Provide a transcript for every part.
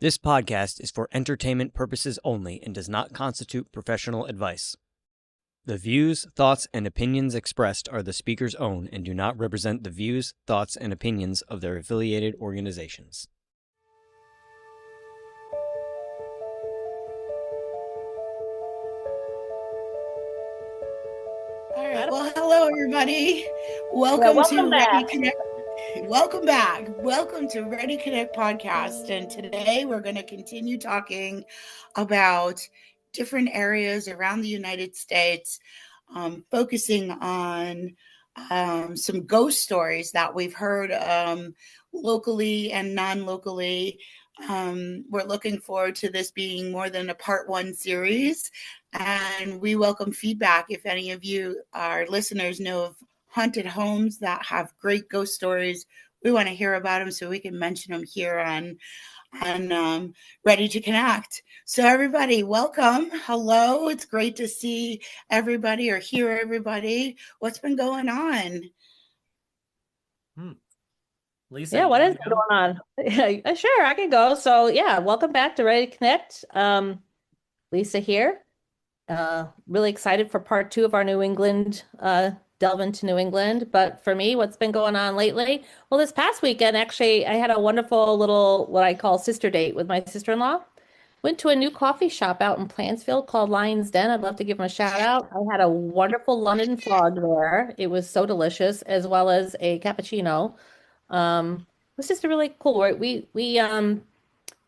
This podcast is for entertainment purposes only and does not constitute professional advice. The views, thoughts, and opinions expressed are the speaker's own and do not represent the views, thoughts, and opinions of their affiliated organizations. All right. Well, hello, everybody. Welcome to back. Ready Connect. Welcome back. Welcome to Ready Connect podcast. And today we're going to continue talking about different areas around the United States, focusing on some ghost stories that we've heard locally and non-locally. We're looking forward to this being more than a part one series, and we welcome feedback. If any of you, our listeners, know of haunted homes that have great ghost stories, we want to hear about them so we can mention them here on Ready to Connect. So everybody, welcome. Hello. It's great to see everybody or hear everybody. What's been going on? Lisa, yeah, what is going on? Sure, I can go. So yeah, welcome back to Ready to Connect. Lisa here. Really excited for part 2 of our New England delve into New England. But for me, what's been going on lately? Well, this past weekend, actually, I had a wonderful little what I call sister date with my sister-in-law. Went to a new coffee shop out in Plansfield called Lion's Den. I'd love to give them a shout out. I had a wonderful London fog there. It was so delicious, as well as a cappuccino. It was just a really cool. We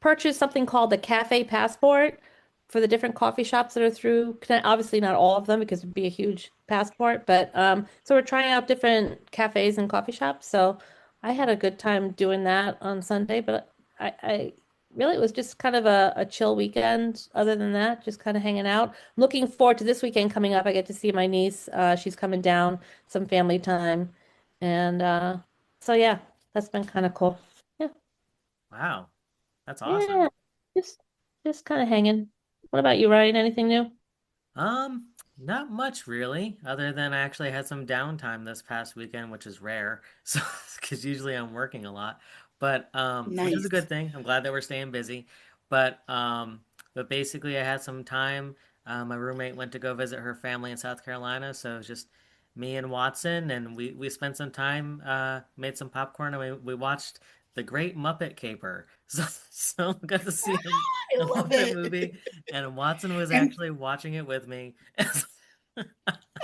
purchased something called the Cafe Passport for the different coffee shops that are through. Obviously, not all of them because it'd be a huge passport, but so we're trying out different cafes and coffee shops. So I had a good time doing that on Sunday, but I really it was just kind of a chill weekend. Other than that, just kind of hanging out. Looking forward to this weekend coming up. I get to see my niece. She's coming down, some family time, and so yeah, that's been kind of cool. Yeah. Wow. That's awesome. Yeah. Just kind of hanging. What about you, Ryan? Anything new? Not much really, other than I actually had some downtime this past weekend, which is rare. So, because usually I'm working a lot, but which is a Nice. good thing. I'm glad that we're staying busy. But basically, I had some time. My roommate went to go visit her family in South Carolina, so it was just me and Watson, and we spent some time, made some popcorn, and we watched The Great Muppet Caper. So got to see I a love Muppet it. movie, and Watson was And actually watching it with me.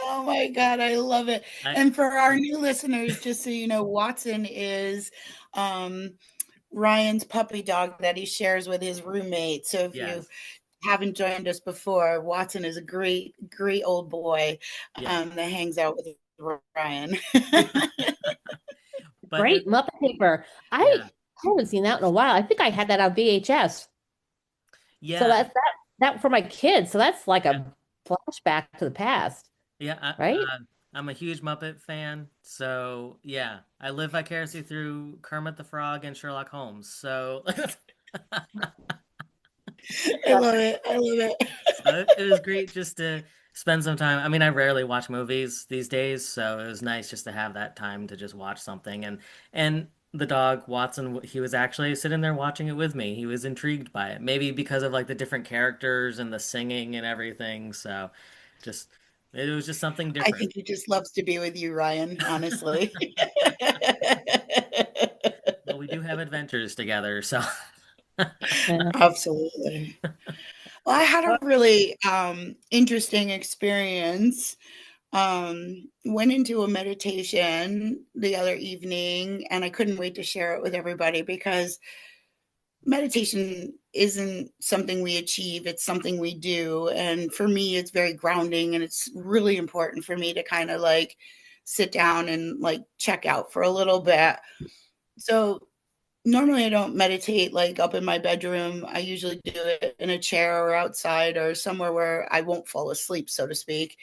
oh my God, I love it. I And for our new listeners, just so you know, Watson is um, Ryan's puppy dog that he shares with his roommate. So if you yes, haven't joined us before, Watson is a great, great old boy yes. that hangs out with Ryan. But Great Muppet Paper. I yeah, haven't seen that in a while. I think I had that on VHS. So yeah, that for my kids. So that's like yeah, a flashback to the past, yeah. right? I'm a huge Muppet fan, so yeah, I live vicariously through Kermit the Frog and Sherlock Holmes. So, I love it. I love it. so it was great just to spend some time. I mean, I rarely watch movies these days, so it was nice just to have that time to just watch something. And the dog Watson, he was actually sitting there watching it with me. He was intrigued by it, maybe because of like the different characters and the singing and everything. So, just it was just something I different. think he just loves to be with you, Ryan, honestly. Well, we do have adventures together, so Yeah. Absolutely. Well, I had a really interesting experience. Went into a meditation the other evening, and I couldn't wait to share it with everybody because meditation isn't something we achieve, it's something we do. And for me, it's very grounding, and it's really important for me to kind of like sit down and like check out for a little bit. So normally I don't meditate like up in my bedroom. I usually do it in a chair or outside or somewhere where I won't fall asleep, so to speak.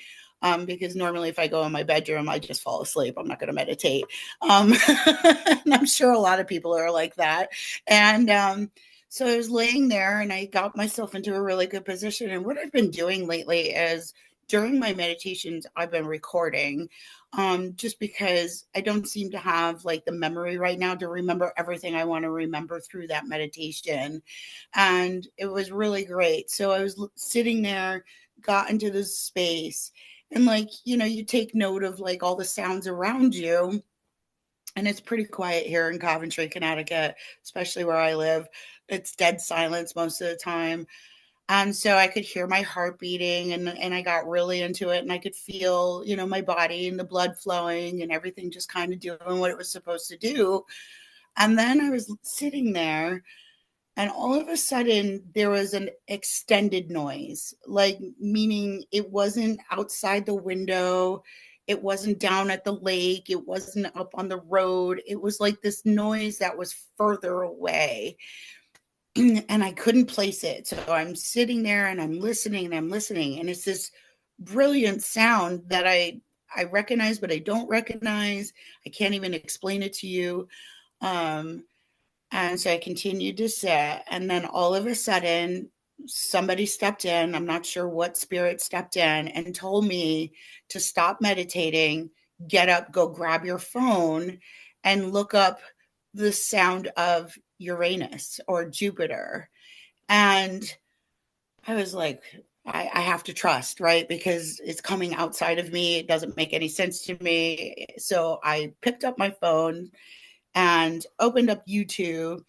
Because normally if I go in my bedroom, I just fall asleep. I'm not going to meditate. And I'm sure a lot of people are like that. And so I was laying there and I got myself into a really good position. And what I've been doing lately is during my meditations, I've been recording, just because I don't seem to have like the memory right now to remember everything I want to remember through that meditation. And it was really great. So I was sitting there, got into this space, and like, you take note of like all the sounds around you. And it's pretty quiet here in Coventry, Connecticut, especially where I live. It's dead silence most of the time. And so I could hear my heart beating, and I got really into it, and I could feel, my body and the blood flowing and everything just kind of doing what it was supposed to do. And then I was sitting there, and all of a sudden there was an extended noise, like meaning it wasn't outside the window. It wasn't down at the lake. It wasn't up on the road. It was like this noise that was further away. And I couldn't place it. So I'm sitting there and I'm listening and I'm listening. And it's this brilliant sound that I recognize, but I don't recognize. I can't even explain it to you. And so I continued to sit. And then all of a sudden, somebody stepped in. I'm not sure what spirit stepped in and told me to stop meditating, get up, go grab your phone, and look up the sound of Uranus or Jupiter. And I was like, I have to trust, right? Because it's coming outside of me. It doesn't make any sense to me. So I picked up my phone and opened up YouTube,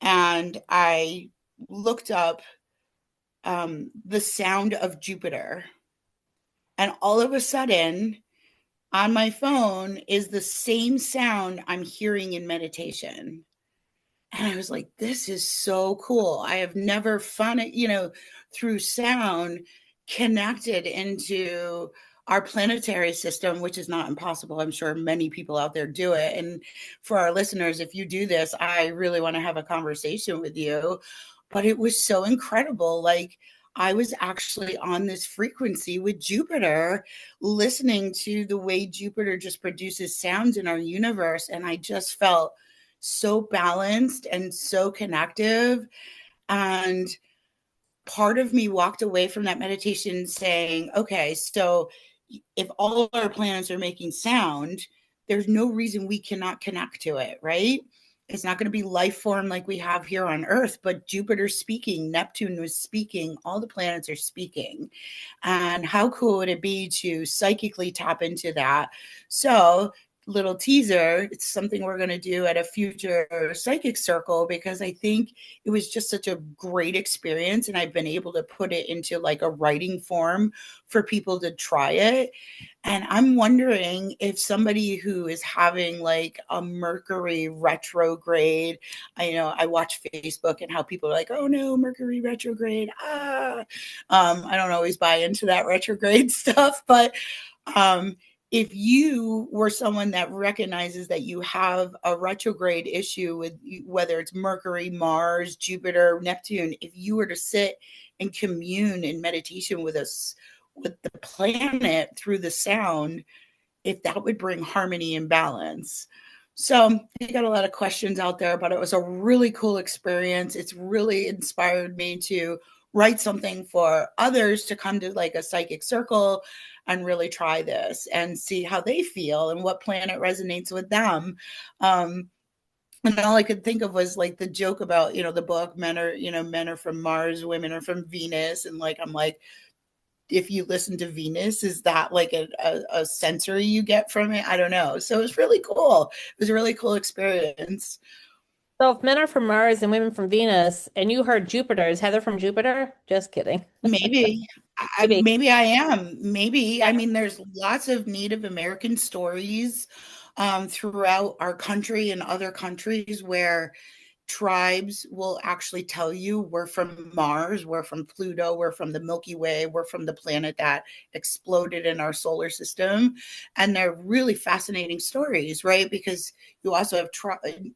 and I looked up the sound of Jupiter. And all of a sudden, on my phone is the same sound I'm hearing in meditation. And I was like, this is so cool. I have never found it, through sound connected into our planetary system, which is not impossible. I'm sure many people out there do it. And for our listeners, if you do this, I really want to have a conversation with you. But it was so incredible. Like, I was actually on this frequency with Jupiter, listening to the way Jupiter just produces sounds in our universe. And I just felt so balanced and so connective. And part of me walked away from that meditation saying, okay, so if all of our planets are making sound, there's no reason we cannot connect to it, right? It's not going to be life form like we have here on Earth, but Jupiter's speaking, Neptune was speaking, all the planets are speaking. And how cool would it be to psychically tap into that? So, little teaser, it's something we're going to do at a future psychic circle, because I think it was just such a great experience, and I've been able to put it into like a writing form for people to try it. And I'm wondering if somebody who is having like a Mercury retrograde, I watch Facebook and how people are like, oh no, Mercury retrograde. I don't always buy into that retrograde stuff, but if you were someone that recognizes that you have a retrograde issue with whether it's Mercury, Mars, Jupiter, Neptune, if you were to sit and commune in meditation with us, with the planet through the sound, if that would bring harmony and balance. So I got a lot of questions out there, but it was a really cool experience. It's really inspired me to write something for others to come to like a psychic circle and really try this and see how they feel and what planet resonates with them. And all I could think of was like the joke about, the book, men are from Mars, women are from Venus. And like, I'm like, if you listen to Venus, is that like a sensory you get from it? I don't know. So it was really cool. It was a really cool experience. So if men are from Mars and women from Venus, and you heard Jupiter, is Heather from Jupiter? Just kidding. Maybe. Maybe. Maybe I am. Maybe. Yeah. I mean, there's lots of Native American stories throughout our country and other countries where tribes will actually tell you we're from Mars, we're from Pluto, we're from the Milky Way, we're from the planet that exploded in our solar system. And they're really fascinating stories, right? Because you also have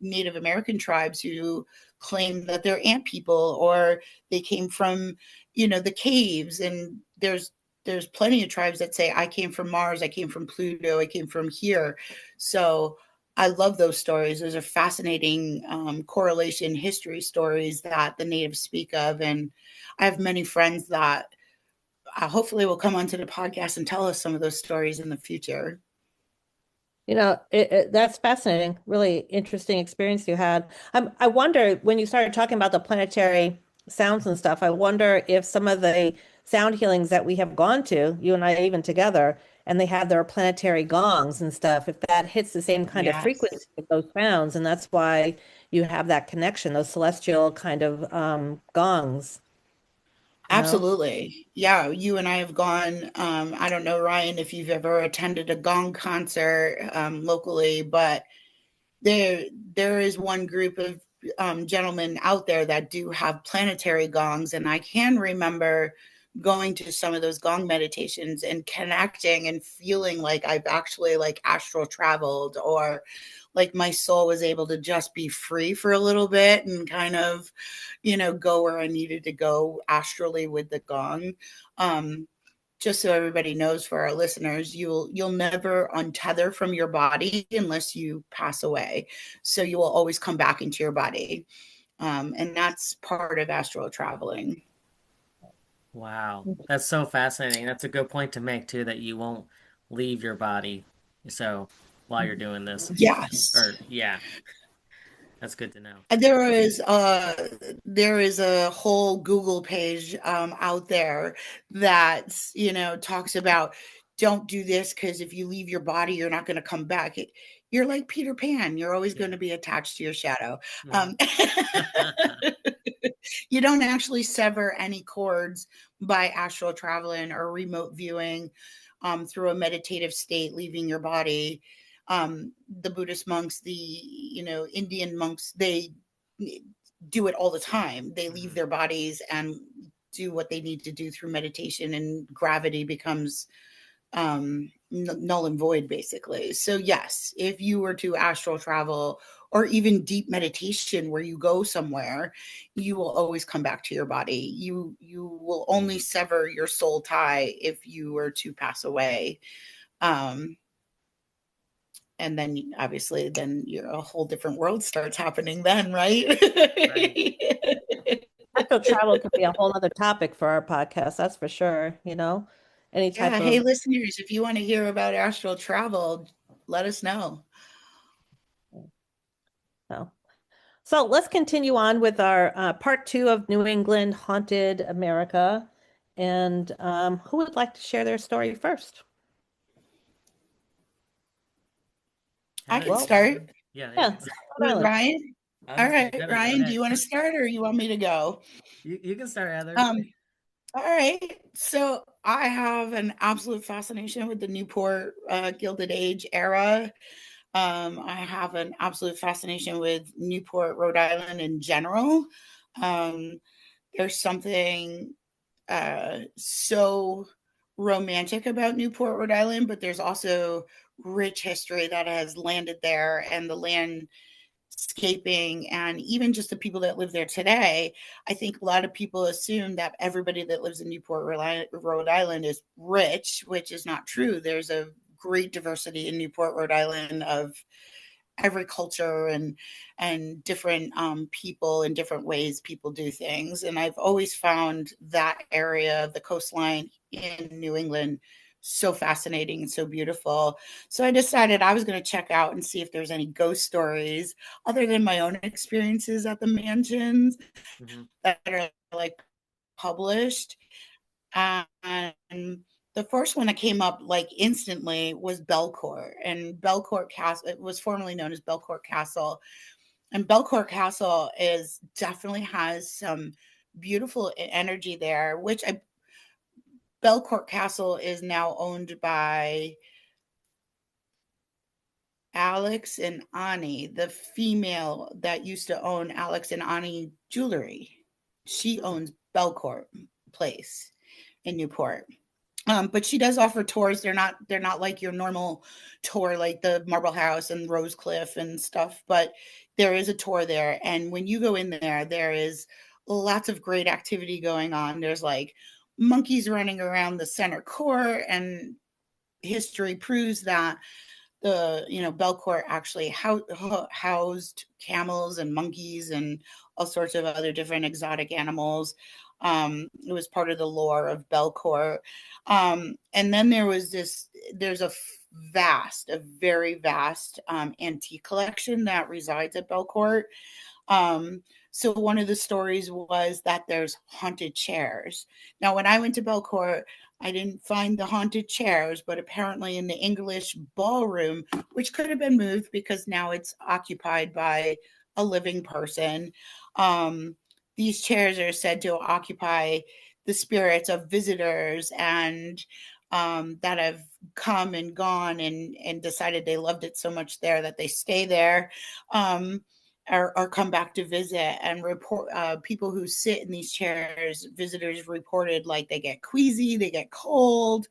Native American tribes who claim that they're ant people, or they came from, the caves. And there's plenty of tribes that say, I came from Mars, I came from Pluto, I came from here. So I love those stories. Those are fascinating correlation history stories that the natives speak of. And I have many friends that hopefully will come onto the podcast and tell us some of those stories in the future. That's fascinating. Really interesting experience you had. I wonder when you started talking about the planetary sounds and stuff, I wonder if some of the sound healings that we have gone to, you and I even together, and they have their planetary gongs and stuff, if that hits the same kind of frequency of those sounds, and that's why you have that connection, those celestial kind of gongs. Absolutely. Yeah, you and I have gone. I don't know, Ryan, if you've ever attended a gong concert locally, but there is one group of gentlemen out there that do have planetary gongs, and I can remember going to some of those gong meditations and connecting and feeling like I've actually like astral traveled, or like my soul was able to just be free for a little bit and kind of, go where I needed to go astrally with the gong. Just so everybody knows, for our listeners, you'll never untether from your body unless you pass away. So you will always come back into your body. And that's part of astral traveling. Wow, that's so fascinating. That's a good point to make too, that you won't leave your body. So while you're doing this, Yes. or yeah, that's good to know. There is a whole Google page out there that talks about, don't do this because if you leave your body, you're not going to come back. You're like Peter Pan. You're always going to be attached to your shadow. You don't actually sever any cords by astral traveling or remote viewing through a meditative state, leaving your body. The Buddhist monks, the Indian monks, they do it all the time. They leave their bodies and do what they need to do through meditation, and gravity becomes null and void, basically. So yes, if you were to astral travel or even deep meditation where you go somewhere, you will always come back to your body. You will only sever your soul tie if you were to pass away. And then obviously then a whole different world starts happening then, right? Right. Astral travel could be a whole other topic for our podcast, that's for sure, any type Yeah. of. Hey, listeners, if you want to hear about astral travel, let us know. So let's continue on with our part 2 of New England Haunted America. And who would like to share their story first? I can start. Yeah. Ryan. All right, Ryan, do you want to start or you want me to go? You can start, Heather. All right. So I have an absolute fascination with the Newport Gilded Age era. I have an absolute fascination with Newport, Rhode Island in general. There's something so romantic about Newport, Rhode Island, but there's also rich history that has landed there, and the landscaping, and even just the people that live there today. I think a lot of people assume that everybody that lives in Newport, Rhode Island is rich, which is not true. There's a great diversity in Newport, Rhode Island of every culture and different people and different ways people do things. And I've always found that area of the coastline in New England so fascinating and so beautiful. So I decided I was going to check out and see if there's any ghost stories other than my own experiences at the mansions that are like published. And the first one that came up like instantly was Belcourt, and Belcourt Castle. It was formerly known as Belcourt Castle, and Belcourt Castle is definitely has some beautiful energy there. Belcourt Castle is now owned by Alex and Ani, the female that used to own Alex and Ani Jewelry. She owns Belcourt Place in Newport. But she does offer tours. They're not like your normal tour, like the Marble House and Rose Cliff and stuff. But there is a tour there, and when you go in there, there is lots of great activity going on. There's like monkeys running around the center court, and history proves that Belcourt actually housed camels and monkeys and all sorts of other different exotic animals. It was part of the lore of Belcourt. And then there's a very vast antique collection that resides at Belcourt. So one of the stories was that there's haunted chairs. Now, when I went to Belcourt, I didn't find the haunted chairs, but apparently in the English ballroom, which could have been moved because now it's occupied by a living person, these chairs are said to occupy the spirits of visitors and that have come and gone and decided they loved it so much there that they stay there. Or come back to visit, and report people who sit in these chairs, visitors reported like they get queasy, they get cold,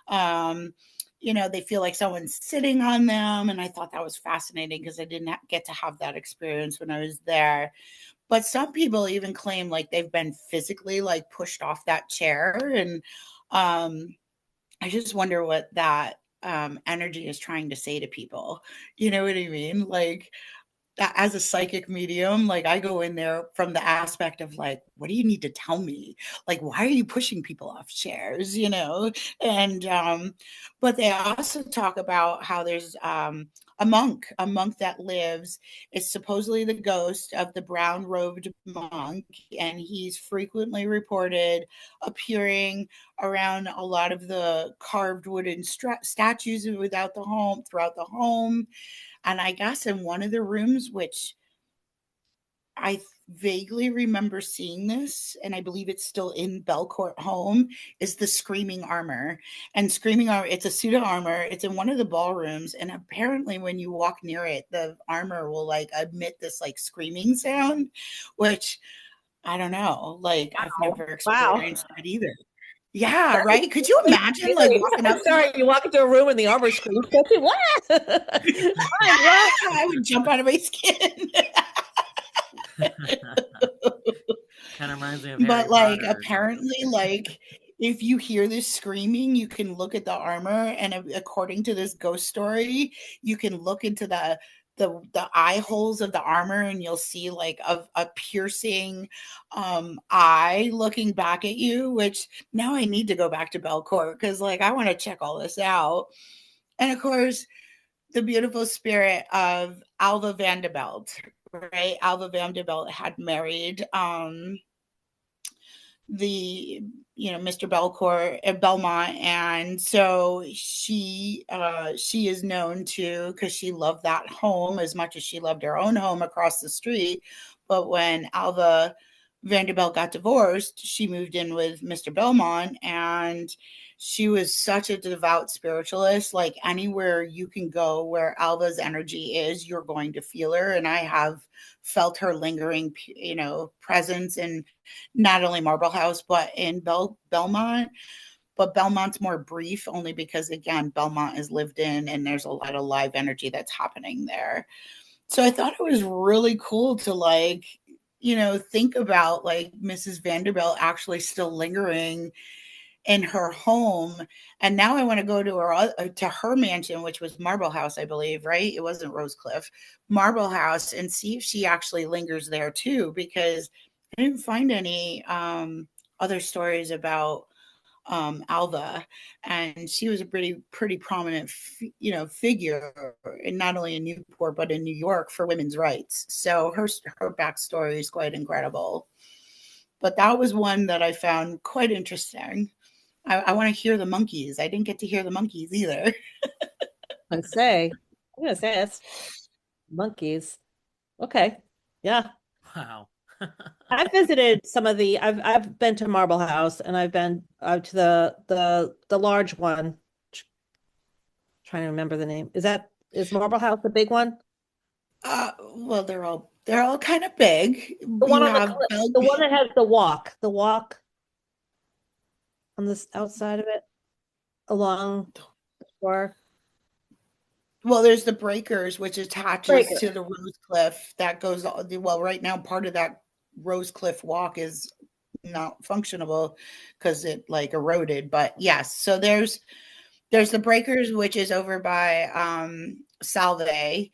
they feel like someone's sitting on them. And I thought that was fascinating because I didn't get to have that experience when I was there. But some people even claim like they've been physically like pushed off that chair. And I just wonder what that energy is trying to say to people. You know what I mean? Like, as a psychic medium, like I go in there from the aspect of like, what do you need to tell me? Like, why are you pushing people off chairs? And but they also talk about how there's a monk that lives. It's supposedly the ghost of the brown robed monk, and he's frequently reported appearing around a lot of the carved wooden statues throughout the home. And I guess in one of the rooms, which I vaguely remember seeing this, and I believe it's still in Belcourt Home, is the Screaming Armor. And Screaming Armor, it's a suit of armor. It's in one of the ballrooms. And apparently when you walk near it, the armor will like emit this like screaming sound, which I don't know. Like I've never experienced that either. Yeah, right. Could you imagine like walking up? Sorry, you walk into a room and the armor screams. What? I would jump out of my skin. Kind of reminds me of Harry But like Potter. apparently, like if you hear this screaming, you can look at the armor, and according to this ghost story, you can look into the eye holes of the armor, and you'll see like a piercing eye looking back at you. Which now I need to go back to Belcourt because like I want to check all this out. And of course, the beautiful spirit of Alva Vanderbilt, right? Alva Vanderbilt had married the Mr. Belcourt at Belmont, and so she is known to, because she loved that home as much as she loved her own home across the street. But when Alva Vanderbilt got divorced, she moved in with Mr. Belmont, and she was such a devout spiritualist. Like anywhere you can go where Alva's energy is, you're going to feel her. And I have felt her lingering, presence in not only Marble House, but in Belmont. But Belmont's more brief only because, again, Belmont is lived in and there's a lot of live energy that's happening there. So I thought it was really cool to like, think about like Mrs. Vanderbilt actually still lingering in her home. And now I want to go to her mansion, which was Marble House, I believe, right? It wasn't Rosecliff, Marble House, and see if she actually lingers there too, because I didn't find any other stories about Alva, and she was a pretty prominent, figure, and not only in Newport but in New York for women's rights. So her backstory is quite incredible. But that was one that I found quite interesting. I want to hear the monkeys. I didn't get to hear the monkeys either. I'm gonna say it's monkeys. Okay, yeah. Wow. I've visited some of I've been to Marble House, and I've been to the large one. Trying to remember the name. Is Marble House the big one? Well, they're all kind of big. The one on the one that has the walk on this outside of it along the shore. Well, there's the Breakers, which attaches to the Rosecliff. That goes right now. Part of that Rosecliff walk is not functionable because it like eroded. But yes, so there's There's the Breakers, which is over by Salve,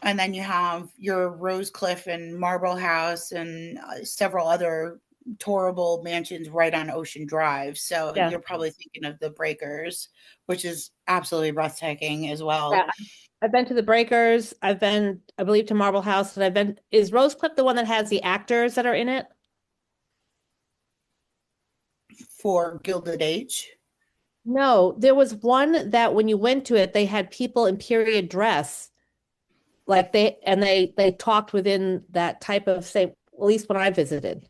and then you have your Rose Cliff and Marble House and several other tourable mansions right on Ocean Drive. So Yeah. you're probably thinking of the Breakers, which is absolutely breathtaking as well. Yeah. I've been to the Breakers. I've been, I believe, to Marble House, and I've been. Is Rose Cliff the one that has the actors that are in it? For Gilded Age. No, there was one that when you went to it, they had people in period dress, like they talked within that type of say, at least when I visited.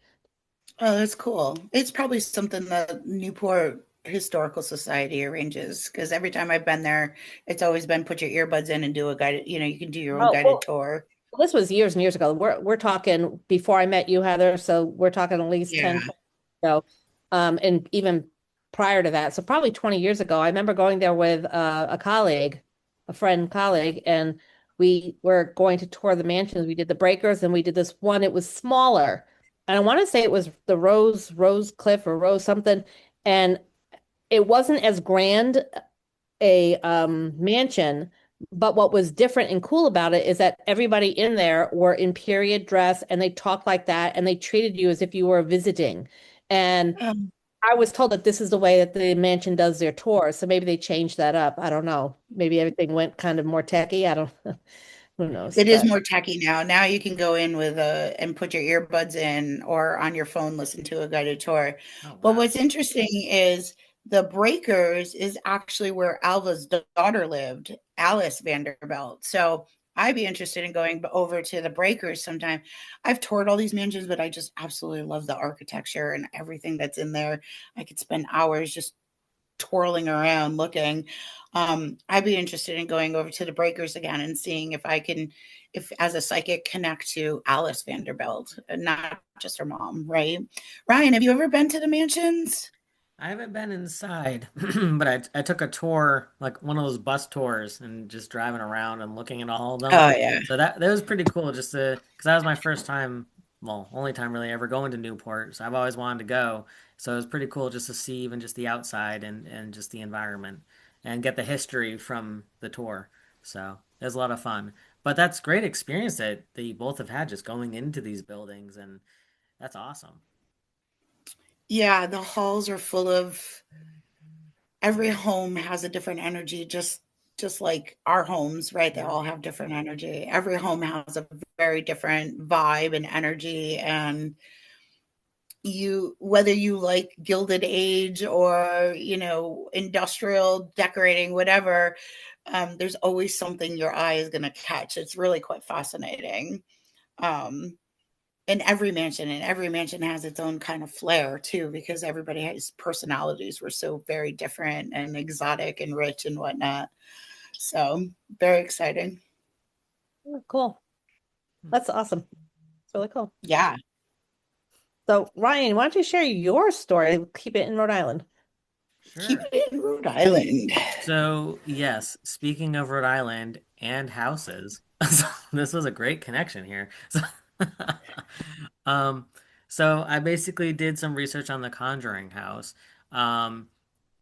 Oh, that's cool. It's probably something the Newport Historical Society arranges because every time I've been there, it's always been put your earbuds in and do a guided, you can do your own Oh, guided well, tour. this was years and years ago. We're talking before I met you, Heather. So we're talking at least Yeah. 10, 20 years ago. And even prior to that. So probably 20 years ago, I remember going there with a colleague, a friend colleague, and we were going to tour the mansions. We did the Breakers and we did this one. It was smaller. And I want to say it was the Rose Cliff or Rose something. And it wasn't as grand a mansion. But what was different and cool about it is that everybody in there were in period dress and they talked like that and they treated you as if you were visiting. And Um, I was told that this is the way that the mansion does their tours. So maybe they changed that up. I don't know. Maybe everything went kind of more techy. I don't, who knows? It is But more techy now. Now you can go in with a and put your earbuds in or on your phone listen to a guided tour. Oh, But wow. what's interesting is the Breakers is actually where Alva's daughter lived, Alice Vanderbilt. So I'd be interested in going over to the Breakers sometime. I've toured all these mansions, but I just absolutely love the architecture and everything that's in there. I could spend hours just twirling around looking. I'd be interested in going over to the Breakers again and seeing if I can, if as a psychic, connect to Alice Vanderbilt and not just her mom, right? Ryan, have you ever been to the mansions? I haven't been inside, but I took a tour, like one of those bus tours, and just driving around and looking at all of them. Oh yeah. So that was pretty cool, just to because that was my first time, well, only time really ever going to Newport. So I've always wanted to go. So it was pretty cool just to see even just the outside and just the environment and get the history from the tour. So it was a lot of fun. But that's great experience that you both have had just going into these buildings, and that's awesome. Yeah, the halls are full of every home has a different energy, just like our homes, right? They Yeah. all have different energy. Every home has a very different vibe and energy, and you whether you like Gilded Age or industrial decorating, whatever, there's always something your eye is going to catch. It's really quite fascinating. um and every mansion has its own kind of flair too, because everybody has personalities were so very different and exotic and rich and whatnot. So very exciting. oh, cool. That's awesome. It's really cool. Yeah. So Ryan, why don't you share your story? Keep it in Rhode Island. Keep Sure. it in Rhode Island. So, yes, speaking of Rhode Island and houses, this was a great connection here. So, um, so I basically did some research on the Conjuring House. Um,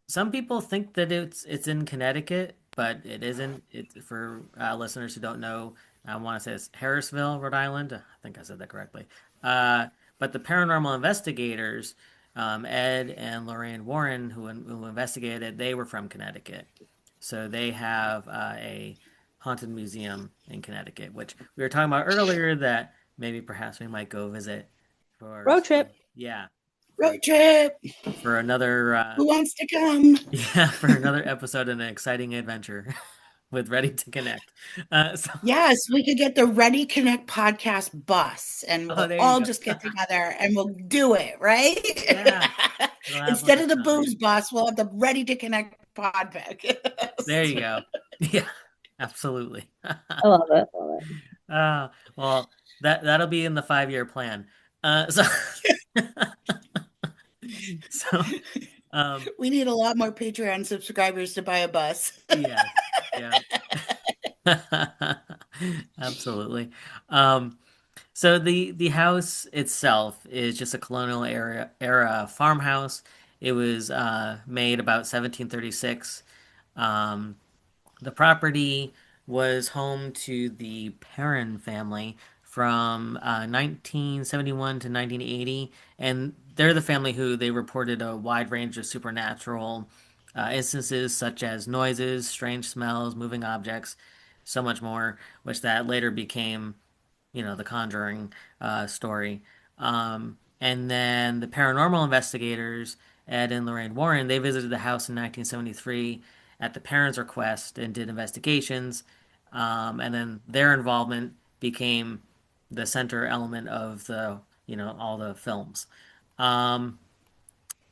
some people think that it's in Connecticut, but it isn't. It for listeners who don't know, I want to say it's Harrisville, Rhode Island. I think I said that correctly. Uh, but the paranormal investigators, Ed and Lorraine Warren, who investigated, they were from Connecticut, so they have a haunted museum in Connecticut, which we were talking about earlier. That maybe perhaps we might go visit for Road trip. yeah for Road trip. for another Who wants to come? yeah, for another episode in an exciting adventure with Ready to Connect. So, Yes, we could get the Ready Connect podcast bus and oh, we'll there you all go. just get together and we'll do it, right? Yeah, we'll have like Instead a of the time. booze bus, we'll have the Ready to Connect There podcast. you go. Yeah, absolutely. I love it. Love it. Well, that'll be in the 5-year plan. So, so, um, We need a lot more Patreon subscribers to buy a bus. yes, yeah, absolutely. Um, So the house itself is just a colonial era farmhouse. It was made about 1736. Um, the property was home to the Perrin family from 1971 to 1980, and they're the family who they reported a wide range of supernatural instances such as noises, strange smells, moving objects, so much more, which that later became, the Conjuring story. And then the paranormal investigators, Ed and Lorraine Warren, they visited the house in 1973 at the parents' request and did investigations. And then their involvement became the center element of all the films. Um,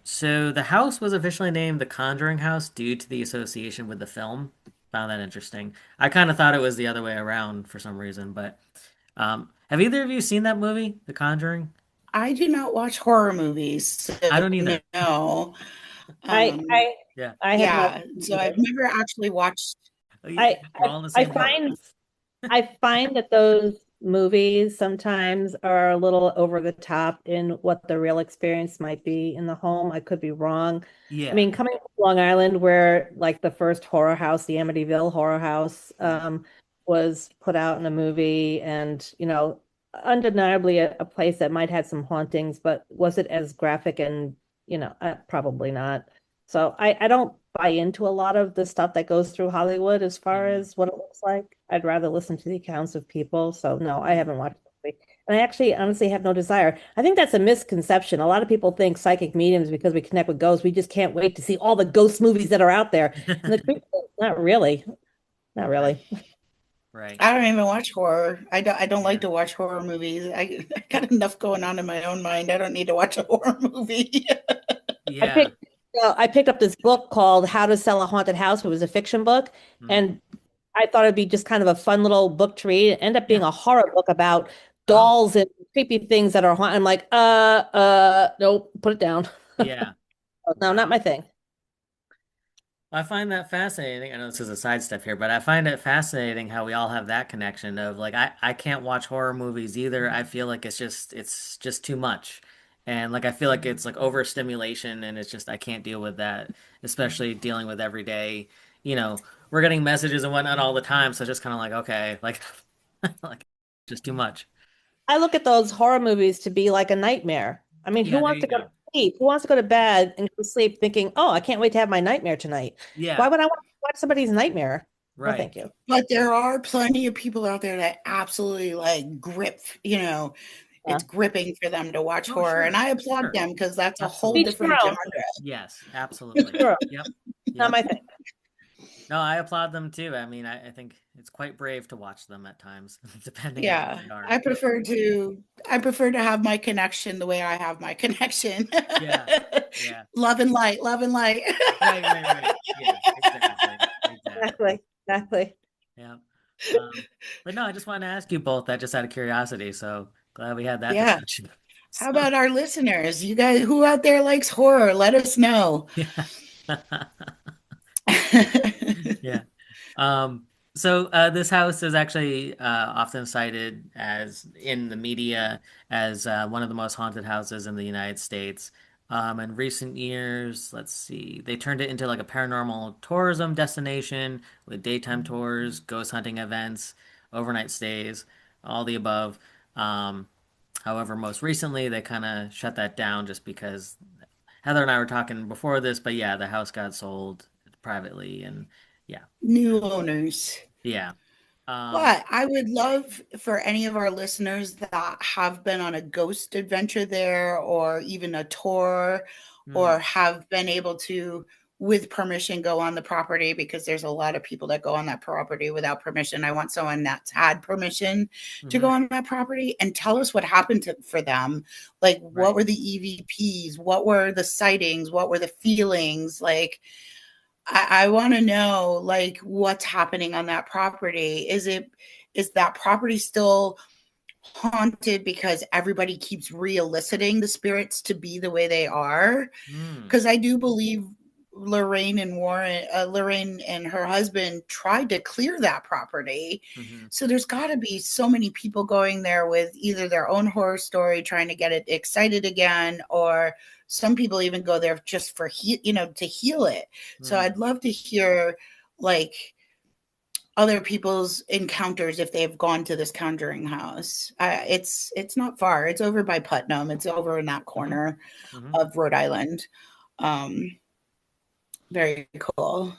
so the house was officially named the Conjuring House due to the association with the film. Found that interesting. I kind of thought it was the other way around for some reason, but have either of you seen that movie, The Conjuring? I do not watch horror movies, I so don't either. no. I Um, I Yeah. I have not yeah, seen so I've either. never actually watched. Oh, yeah, I we're all in the I same boat. find I find that those movies sometimes are a little over the top in what the real experience might be in the home. I could be wrong. I Yeah. mean, coming from Long Island, where like the first horror house, the Amityville Horror House, Yeah. was put out in a movie, and undeniably a place that might have some hauntings, but was it as graphic and probably not. So I don't buy into a lot of the stuff that goes through Hollywood as far Mhm. as what it looks like. I'd rather listen to the accounts of people. So no, I Yeah. haven't watched the movie. And I actually honestly have no desire. I think that's a misconception. A lot of people think psychic mediums because we connect with ghosts. We just can't wait to see all the ghost movies that are out there. And the truth is, not really. Not Right. really. Right. I don't even watch horror. I don't like Yeah. to watch horror movies. I got enough going on in my own mind. I don't need to watch a horror movie. I Yeah. picked I picked up this book called How to Sell a Haunted House. It was a fiction book, Mhm. and I thought it'd be just kind of a fun little book to read. It ended up being Yeah. a horror book about Oh, dolls and creepy things that are haunted. I'm like, nope, put it down. yeah. No, not Wow. my thing. I find that fascinating. I know this is a side step here, but I find it fascinating how we all have that connection of like I can't watch horror movies either. I feel like it's just too much. And like I feel like it's like overstimulation and it's just I can't deal with that, especially dealing with everyday, you know, we're getting messages and whatnot all the time, so it's just kind of like okay, like like just too much. I look at those horror movies to be like a nightmare. I mean, who Yeah, there wants you to go to go. sleep? Who wants to go to bed and go to sleep thinking, oh, I can't wait to have my nightmare tonight? Why Yeah, would I want to watch somebody's nightmare? No, right. thank you. But there are plenty of people out there that absolutely like Yeah. it's gripping for them to watch Oh, horror. And sure. I applaud Sure. them because that's a whole Each Absolutely. their different own. genre. Yes, Each absolutely. their own. Yep. Not Yep. my thing. No, I applaud them too. I mean, I think it's quite brave to watch them at times, depending on what Yeah. they are. I prefer to have my connection the way I have my connection. Yeah, yeah. Love and light, love and light. Right, right, right. Yeah, exactly. Exactly. Exactly. Exactly. Yeah. Um, but no, I just wanted to ask you both that just out of curiosity. So glad we had that Yeah. discussion. How So, about our listeners? You guys, who out there likes horror? Let us know. yeah. Yeah. Um, so this house is actually often cited as in the media as one of the most haunted houses in the United States. In recent years, let's see, they turned it into like a paranormal tourism destination with daytime tours, ghost hunting events, overnight stays, all the above. Um, However, most recently they kind of shut that down just because Heather and I were talking before this, but yeah, the house got sold privately and yeah. New owners. Yeah. Um, But I would love for any of our listeners that have been on a ghost adventure there or even a tour or hmm, have been able to, with permission, go on the property because there's a lot of people that go on that property without permission. I want someone that's had permission to go hmm, on that property and tell us what happened for them. Like, what right. were the EVPs? What were the sightings? What were the feelings? Like, I want to know like what's happening on that property. Is that property still haunted because everybody keeps re-eliciting the spirits to be the way they are? Hmm. Because I do believe Lorraine and her husband tried to clear that property. Mm-hmm. So there's got to be so many people going there with either their own horror story, trying to get it excited again, or some people even go there just for to heal it. So Mm. I'd love to hear like other people's encounters if they've gone to this conjuring house. It's not far. It's over by Putnam. It's over in that Mm-hmm. corner Mm-hmm. of Rhode Island. Very cool.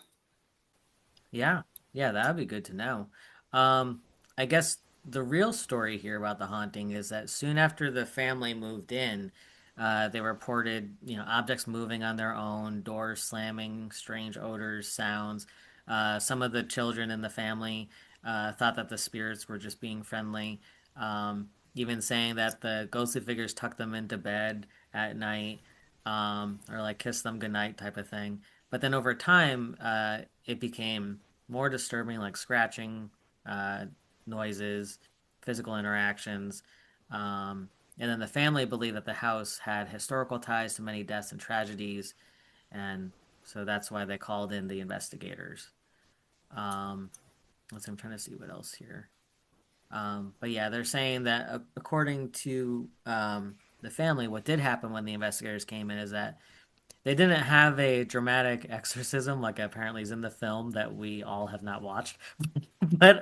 Yeah, yeah, that'd be good to know. Um, I guess the real story here about the haunting is that soon after the family moved in, they reported, objects moving on their own, doors slamming, strange odors, sounds. Some of the children in the family thought that the spirits were just being friendly, even saying that the ghostly figures tucked them into bed at night, or like kiss them goodnight type of thing. But then over time, it became more disturbing, like scratching, uh, noises, physical interactions. And then the family believed that the house had historical ties to many deaths and tragedies, and so that's why they called in the investigators. Um, let's see, I'm trying to see what else here. But yeah, they're saying that according to the family, what did happen when the investigators came in is that they didn't have a dramatic exorcism like apparently is in the film that we all have not watched. But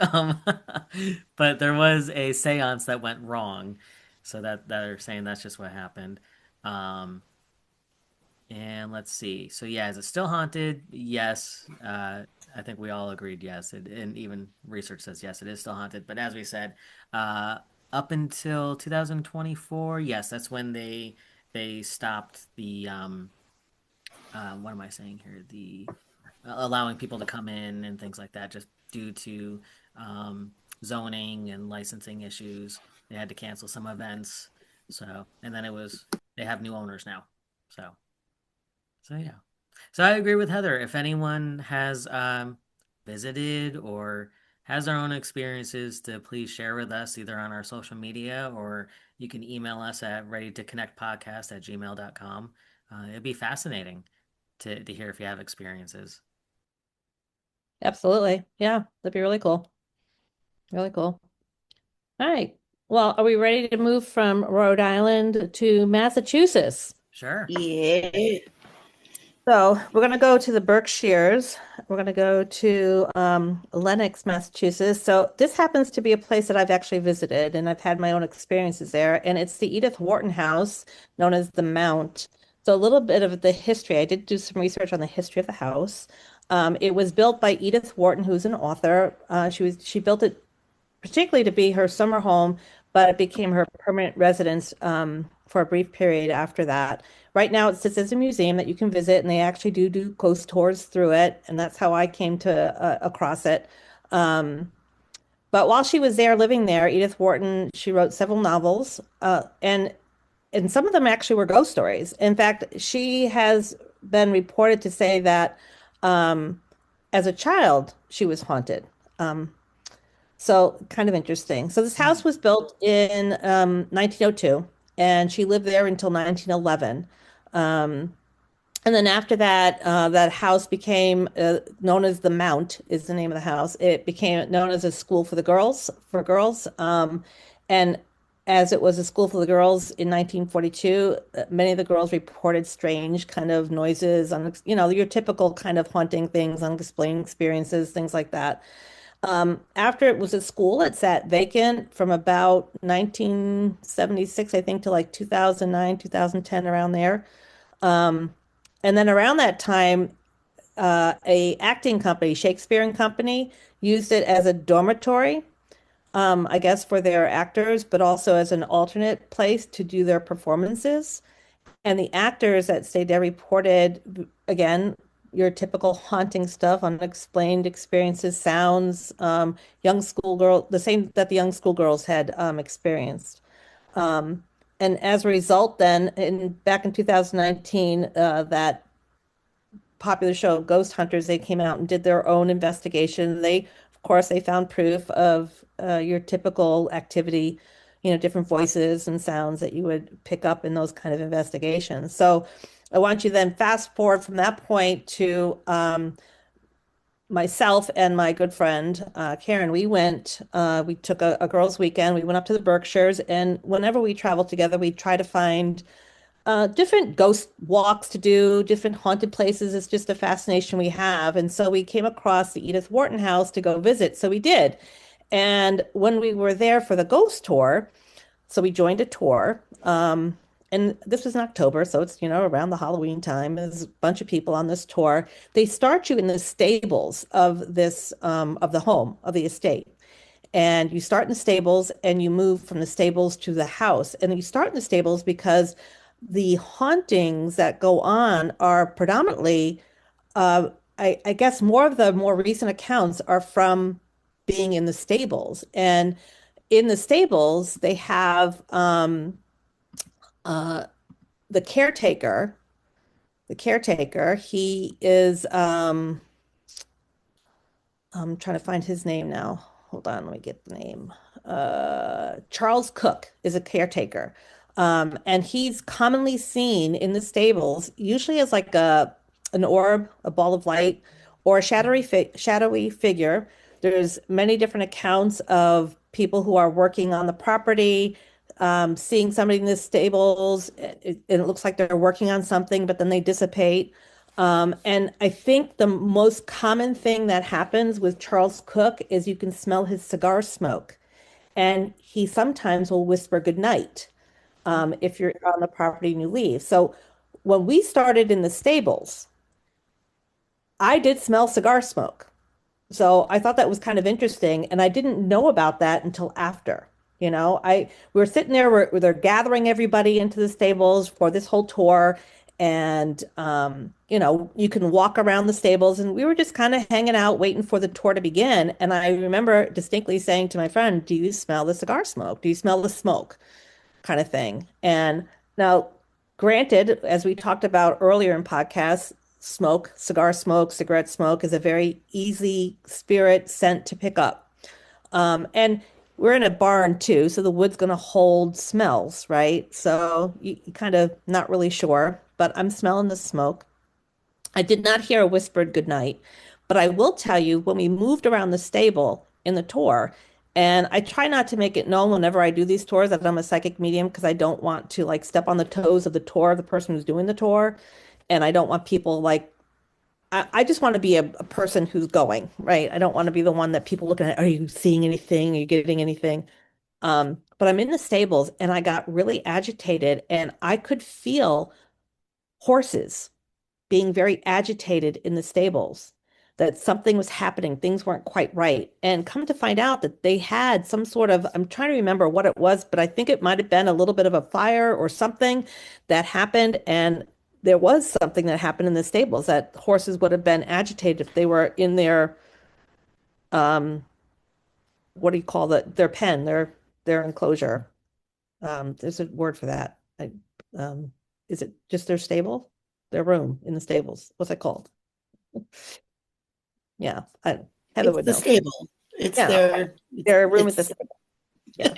but there was a séance that went wrong. So that are saying that's just what happened. Um and let's see. So yeah, is it still haunted? Yes. I think we all agreed yes. And even research says yes, it is still haunted. But as we said, uh up until 2024, yes, that's when they stopped the what am I saying here? The allowing people to come in and things like that, just due to um, zoning and licensing issues. They had to cancel some events. So, and then they have new owners now. So yeah. So I agree with Heather. If anyone has visited or has their own experiences, to please share with us either on our social media, or you can email us at readytoconnectpodcast@gmail.com. It'd be fascinating to hear if you have experiences. Absolutely. Yeah, that'd be really cool. Really cool. All right. Well, are we ready to move from Rhode Island to Massachusetts? Sure. Yeah. So we're going to go to the Berkshires. We're going to go to Lenox, Massachusetts. So this happens to be a place that I've actually visited, and I've had my own experiences there. And it's the Edith Wharton House, known as the Mount. So a little bit of the history. I did do some research on the history of the house. It was built by Edith Wharton, who's an author. She built it particularly to be her summer home, but it became her permanent residence for a brief period after that. Right now, it sits as a museum that you can visit, and they actually do ghost tours through it, and that's how I came to across it. Um, but while she was there, living there, Edith Wharton, she wrote several novels, and some of them actually were ghost stories. In fact, she has been reported to say that um, as a child, she was haunted. Um, so kind of interesting. So this Hmm. house was built in 1902, and she lived there until 1911. Um, and then after that, that house became known as the Mount is the name of the house. It became known as a school for the girls, for girls. And as it was a school for the girls in 1942, many of the girls reported strange kind of noises, your typical kind of haunting things, unexplained experiences, things like that. After it was at school, it sat vacant from about 1976, I think, to like 2009, 2010, around there. Um, and then around that time, a acting company, Shakespeare and Company, used it as a dormitory, I guess, for their actors, but also as an alternate place to do their performances. And the actors that stayed there reported, again, your typical haunting stuff, unexplained experiences, sounds, young schoolgirl, the same that the young schoolgirls had experienced. Um, and as a result, then, back in 2019, that popular show Ghost Hunters, they came out and did their own investigation. Of course, they found proof of your typical activity, different voices and sounds that you would pick up in those kind of investigations. So I want you to then fast forward from that point to myself and my good friend Karen. We took a girls' weekend. We went up to the Berkshires, and whenever we travel together, we try to find different ghost walks to do, different haunted places. It's just a fascination we have. And so we came across the Edith Wharton house to go visit. So we did. And when we were there for the ghost tour, so we joined a tour. And this was in October, so it's, around the Halloween time. There's a bunch of people on this tour. They start you in the stables of this, of the home, of the estate. And you start in the stables and you move from the stables to the house. And you start in the stables because the hauntings that go on are predominantly, uh, I guess more of the more recent accounts are from being in the stables. And in the stables, they have uh, the caretaker. The caretaker, he is, I'm trying to find his name now. Hold on, let me get the name. Charles Cook is a caretaker. And he's commonly seen in the stables, usually as like an orb, a ball of light, or a shadowy figure. There's many different accounts of people who are working on the property, seeing somebody in the stables. It looks like they're working on something, but then they dissipate. And I think the most common thing that happens with Charles Cook is you can smell his cigar smoke. And he sometimes will whisper good night if you're on the property and you leave. So when we started in the stables, I did smell cigar smoke. So I thought that was kind of interesting, and I didn't know about that until after. We were sitting there where they're gathering everybody into the stables for this whole tour, and you can walk around the stables, and we were just kind of hanging out, waiting for the tour to begin. And I remember distinctly saying to my friend, "Do you smell the cigar smoke? Do you smell the smoke?" Kind of thing. And now, granted, as we talked about earlier in podcasts, cigar smoke, cigarette smoke is a very easy spirit scent to pick up. And we're in a barn too, so the wood's going to hold smells, right? So you kind of not really sure, but I'm smelling the smoke. I did not hear a whispered goodnight, but I will tell you when we moved around the stable in the tour, and I try not to make it known whenever I do these tours that I'm a psychic medium because I don't want to like step on the toes of the tour of the person who's doing the tour. And I don't want people like, I just want to be a person who's going, right? I don't want to be the one that people looking at, are you seeing anything? Are you getting anything? But I'm in the stables and I got really agitated and I could feel horses being very agitated in the stables, that something was happening, things weren't quite right. And come to find out that they had some sort of, I'm trying to remember what it was, but I think it might have been a little bit of a fire or something that happened. And there was something that happened in the stables that horses would have been agitated if they were in their, um, what do you call their pen, their enclosure. There's a word for that. Um, is it just their stable? Their room in the stables. What's it called? Yeah, Heather It's would the know. stable. It's Yeah, their room at the stable. Yeah.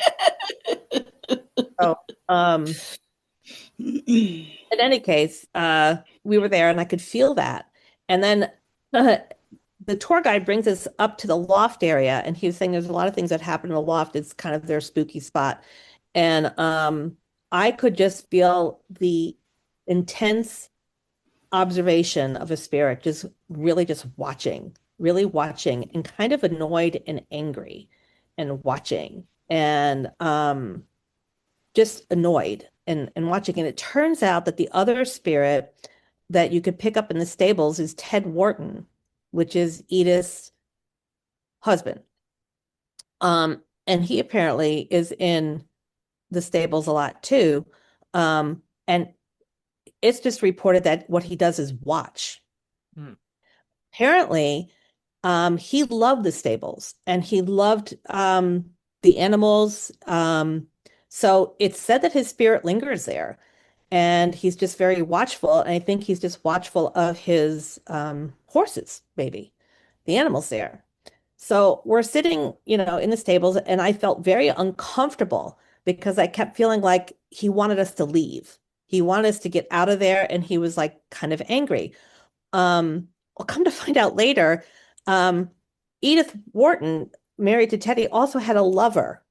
So, in any case, we were there and I could feel that. And then the tour guide brings us up to the loft area, and he was saying there's a lot of things that happen in the loft. It's kind of their spooky spot. And I could just feel the intense observation of a spirit, just really just watching, really watching, and kind of annoyed and angry and watching and just annoyed and watching. And it turns out that the other spirit that you could pick up in the stables is Ted Wharton, which is Edith's husband. And he apparently is in the stables a lot too. And it's just reported that what he does is watch. Hmm. Apparently, he loved the stables and he loved the animals. So it's said that his spirit lingers there and he's just very watchful. And I think he's just watchful of his horses, maybe the animals there. So we're sitting, in the stables, and I felt very uncomfortable because I kept feeling like he wanted us to leave. He wanted us to get out of there, and he was like kind of angry. I'll come to find out later, Edith Wharton, married to Teddy, also had a lover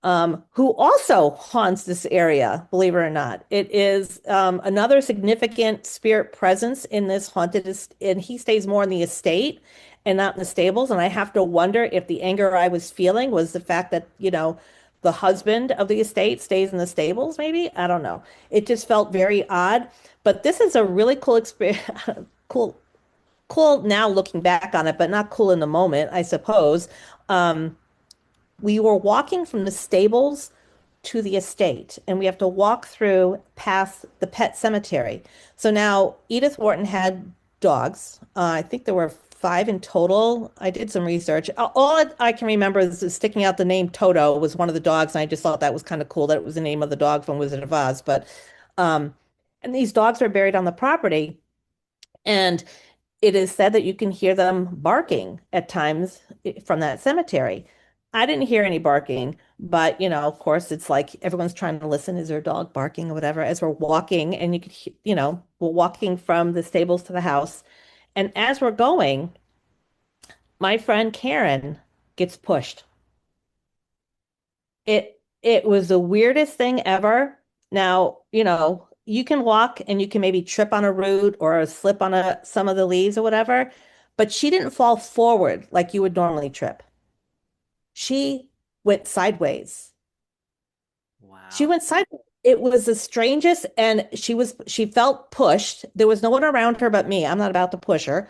who also haunts this area, believe it or not. It is another significant spirit presence in this and he stays more in the estate and not in the stables. And I have to wonder if the anger I was feeling was the fact that, the husband of the estate stays in the stables, maybe. I don't know. It just felt very odd. But this is a really cool experience. Cool now looking back on it, but not cool in the moment, I suppose. We were walking from the stables to the estate, and we have to walk through past the pet cemetery. So now Edith Wharton had dogs. I think there were 5 in total. I did some research. All I can remember is sticking out the name Toto was one of the dogs, and I just thought that was kind of cool that it was the name of the dog from Wizard of Oz. But and these dogs were buried on the property, and it is said that you can hear them barking at times from that cemetery. I didn't hear any barking, but of course, it's like everyone's trying to listen. Is there a dog barking or whatever? As we're walking, and you could, we're walking from the stables to the house, and as we're going, my friend Karen gets pushed. It was the weirdest thing ever. Now, you can walk and you can maybe trip on a root or slip on some of the leaves or whatever, but she didn't fall forward like you would normally trip. She went sideways. Wow. She went sideways. It was the strangest, and she felt pushed. There was no one around her but me. I'm not about to push her.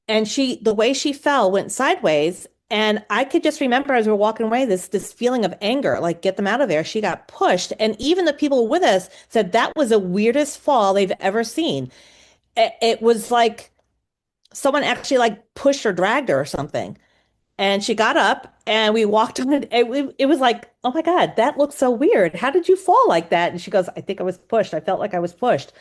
And the way she fell went sideways. And I could just remember as we're walking away, this feeling of anger, like get them out of there. She got pushed. And even the people with us said that was the weirdest fall they've ever seen. It was like someone actually like pushed or dragged her or something. And she got up and we walked on it. It was like, oh my God, that looks so weird. How did you fall like that? And she goes, I think I was pushed. I felt like I was pushed.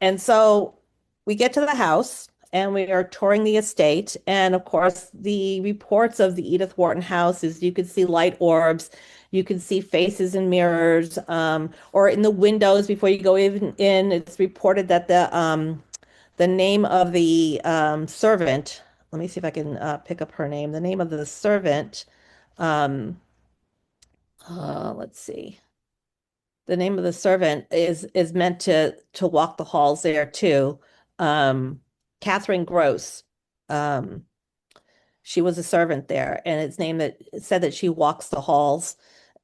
And so we get to the house and we are touring the estate. And of course, the reports of the Edith Wharton house is you could see light orbs, you can see faces in mirrors, or in the windows before you go even in. It's reported that the name of the servant, let me see if I can pick up her name. The name of the servant, um, let's see. The name of the servant is meant to walk the halls there too. Catherine Gross. Um, she was a servant there, and it's named that it said that she walks the halls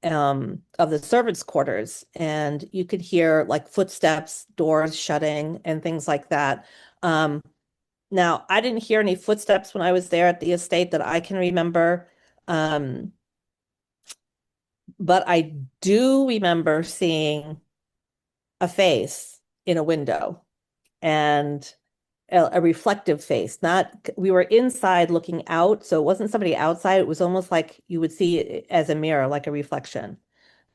of the servants' quarters, and you could hear like footsteps, doors shutting, and things like that. Now, I didn't hear any footsteps when I was there at the estate that I can remember. Um, but I do remember seeing a face in a window and a reflective face. Not, we were inside looking out, so it wasn't somebody outside. It was almost like you would see it as a mirror, like a reflection.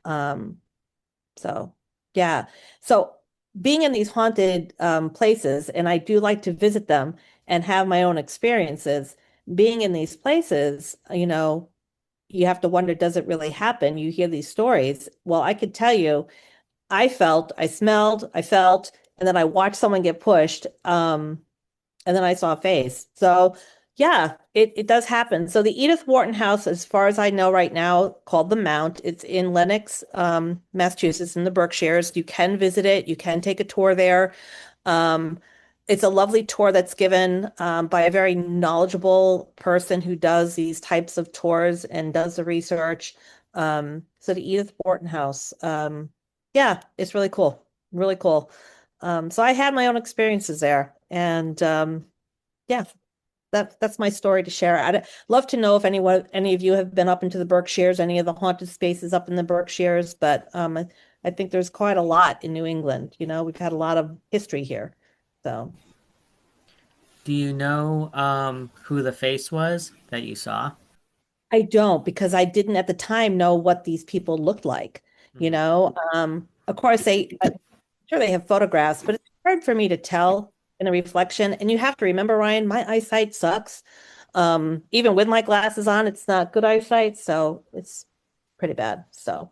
Um, so yeah. So being in these haunted places, and I do like to visit them and have my own experiences, being in these places, you have to wonder, does it really happen? You hear these stories. Well, I could tell you, I smelled, I felt, and then I watched someone get pushed. And then I saw a face. So yeah, it does happen. So the Edith Wharton House, as far as I know right now, called the Mount. It's in Lenox, Massachusetts, in the Berkshires. You can visit it. You can take a tour there. Um, it's a lovely tour that's given by a very knowledgeable person who does these types of tours and does the research. So the Edith Wharton House, yeah, it's really cool, really cool. So I had my own experiences there, and yeah, that's my story to share. I'd love to know if any of you have been up into the Berkshires, any of the haunted spaces up in the Berkshires, but I think there's quite a lot in New England. We've had a lot of history here. So Do you know who the face was that you saw? I don't, because I didn't at the time know what these people looked like. Mhm. Of course I'm sure they have photographs, but it's hard for me to tell in the reflection. And you have to remember, Ryan, my eyesight sucks. Even with my glasses on, it's not good eyesight, so it's pretty bad. So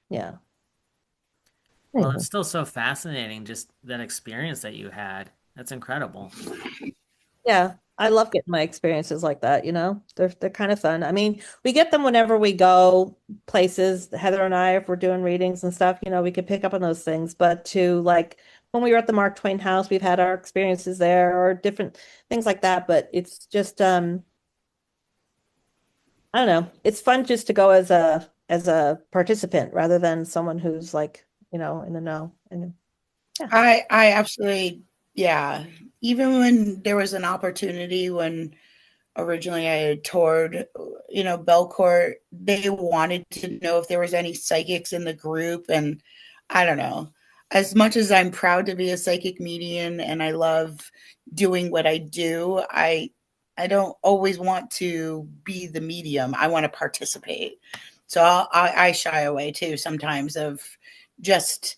yeah. Well, it's still so fascinating, just that experience that you had. That's incredible. Yeah, I love getting my experiences like that, you know. They're kind of fun. I mean, we get them whenever we go places. Heather and I, if we're doing readings and stuff, you know, we could pick up on those things. But to like when we were at the Mark Twain house, we've had our experiences there or different things like that. But it's just I don't know. It's fun just to go as a participant rather than someone who's like, you know, in the know. And yeah. I absolutely, yeah. Even when there was an opportunity when originally I had toured, Belcourt, they wanted to know if there was any psychics in the group. And I don't know. As much as I'm proud to be a psychic medium and I love doing what I do, I don't always want to be the medium. I want to participate. So I shy away too sometimes of just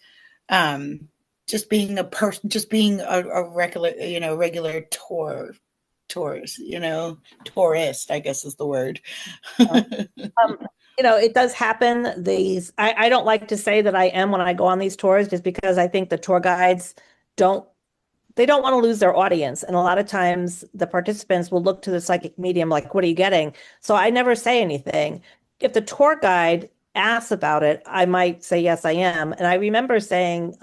um just being a person, just being a regular, regular tourist, tourist, I guess is the word. Um, you know, it does happen. I don't like to say that I am when I go on these tours, just because I think the tour guides don't, they don't want to lose their audience. And a lot of times the participants will look to the psychic medium like, what are you getting? So I never say anything. If the tour guide asks about it, I might say, yes, I am. And I remember saying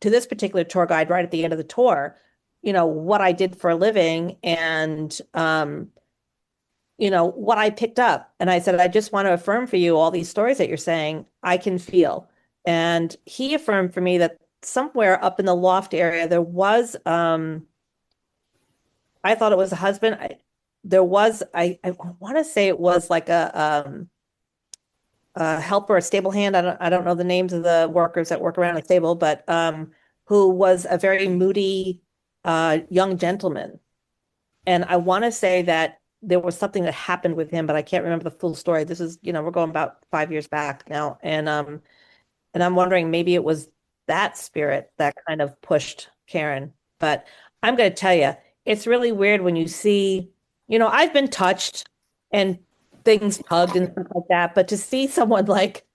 to this particular tour guide right at the end of the tour, you know, what I did for a living and you know, what I picked up. And I said, I just want to affirm for you all these stories that you're saying, I can feel. And he affirmed for me that somewhere up in the loft area, there was, I thought it was a husband. There was, I want to say it was like a helper, a stable hand. I don't know the names of the workers that work around a stable, but, who was a very moody, young gentleman. And I want to say that there was something that happened with him, but I can't remember the full story. This is, you know, we're going about 5 years back now. And I'm wondering maybe it was that spirit that kind of pushed Karen. But I'm going to tell you, it's really weird when you see, you know, I've been touched and things tugged and stuff like that, but to see someone like,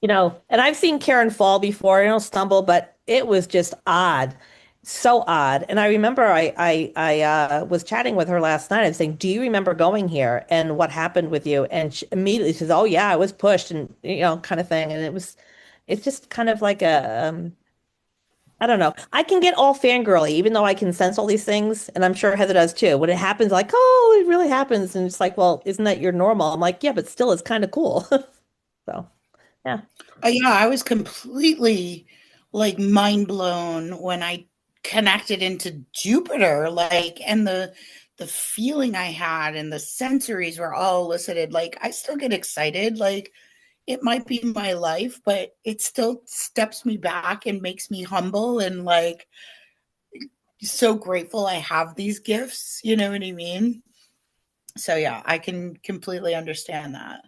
you know, and I've seen Karen fall before, you know, stumble, but it was just odd, so odd. And I remember I was chatting with her last night and saying, "Do you remember going here and what happened with you?" And she immediately says, "Oh yeah, I was pushed," and you know, kind of thing. And it's just kind of like I don't know. I can get all fangirly, even though I can sense all these things, and I'm sure Heather does too. When it happens, like, oh, it really happens, and it's like, well, isn't that your normal? I'm like, yeah, but still, it's kind of cool. So, yeah. Yeah, I was completely like mind blown when I connected into Jupiter, like, and the feeling I had and the sensories were all elicited. Like, I still get excited. Like, it might be my life, but it still steps me back and makes me humble and like so grateful I have these gifts. You know what I mean? So yeah, I can completely understand that.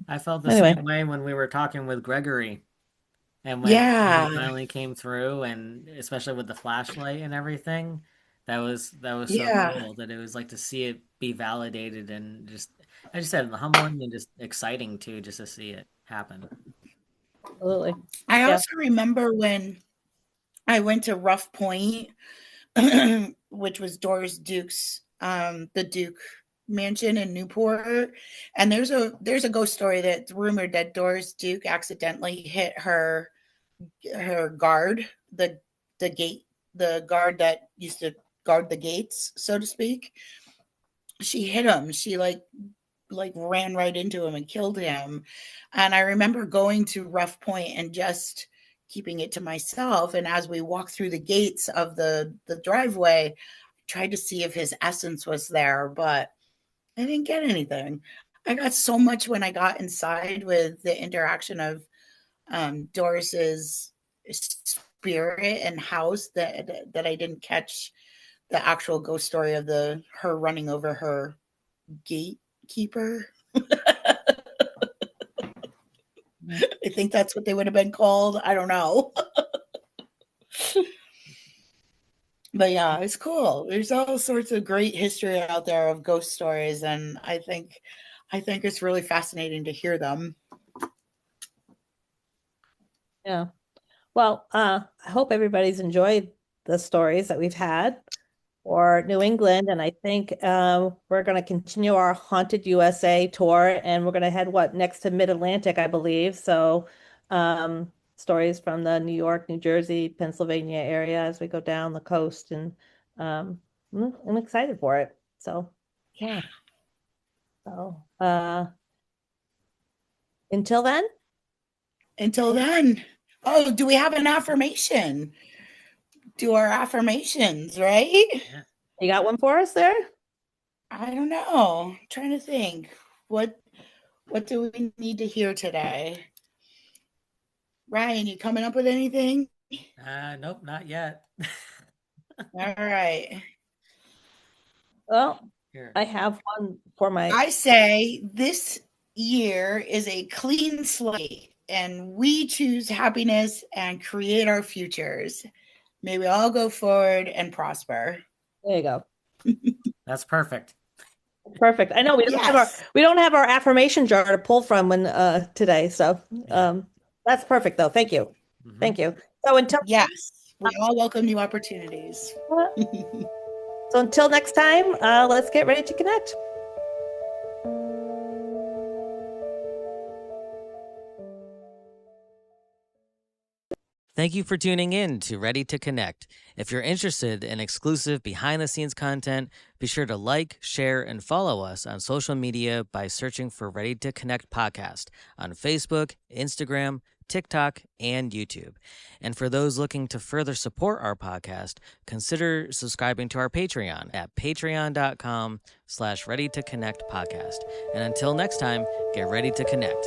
I felt the Anyway. same way when we were talking with Gregory and when he Yeah. finally came through, and especially with the flashlight and everything, that was so Yeah. cool that it was like to see it be validated and just, as you said, humbling and just exciting too, just to see it happen. Absolutely. I Yeah. also remember when I went to Rough Point, which was Doris Duke's, the Duke mansion in Newport. And there's a ghost story that's rumored that Doris Duke accidentally hit her guard, the gate, the guard that used to guard the gates, so to speak. She hit him. She like ran right into him and killed him. And I remember going to Rough Point and just keeping it to myself. And as we walked through the gates of the driveway, I tried to see if his essence was there, but I didn't get anything. I got so much when I got inside with the interaction of Doris's spirit and house that I didn't catch the actual ghost story of the her running over her gatekeeper. I think that's what they would have been called. I don't know. But yeah, it's cool. There's all sorts of great history out there of ghost stories, and I think it's really fascinating to hear them. Yeah. Well, I hope everybody's enjoyed the stories that we've had for New England, and I think we're going to continue our Haunted USA tour, and we're going to head next to Mid-Atlantic, I believe. So, stories from the New York, New Jersey, Pennsylvania area as we go down the coast, and I'm excited for it. So, yeah. So, until then. Until then. Oh, do we have an affirmation? Do our affirmations, right? Yeah. You got one for us there? I don't know. I'm trying to think. What do we need to hear today? Ryan, you coming up with anything? Nope, not yet. All right. Well, Here. I have one for my. I say this year is a clean slate and we choose happiness and create our futures. May we all go forward and prosper. There you go. That's perfect. Perfect. I know we don't have our affirmation jar to pull from today, so that's perfect though. Thank you. Mm-hmm. Thank you. So until we all welcome new opportunities. So until next time, let's get ready to connect. Thank you for tuning in to Ready to Connect. If you're interested in exclusive behind-the-scenes content, be sure to like, share, and follow us on social media by searching for Ready to Connect Podcast on Facebook, Instagram, TikTok, and YouTube. And for those looking to further support our podcast, consider subscribing to our Patreon at patreon.com/readytoconnectpodcast. And until next time, get ready to connect.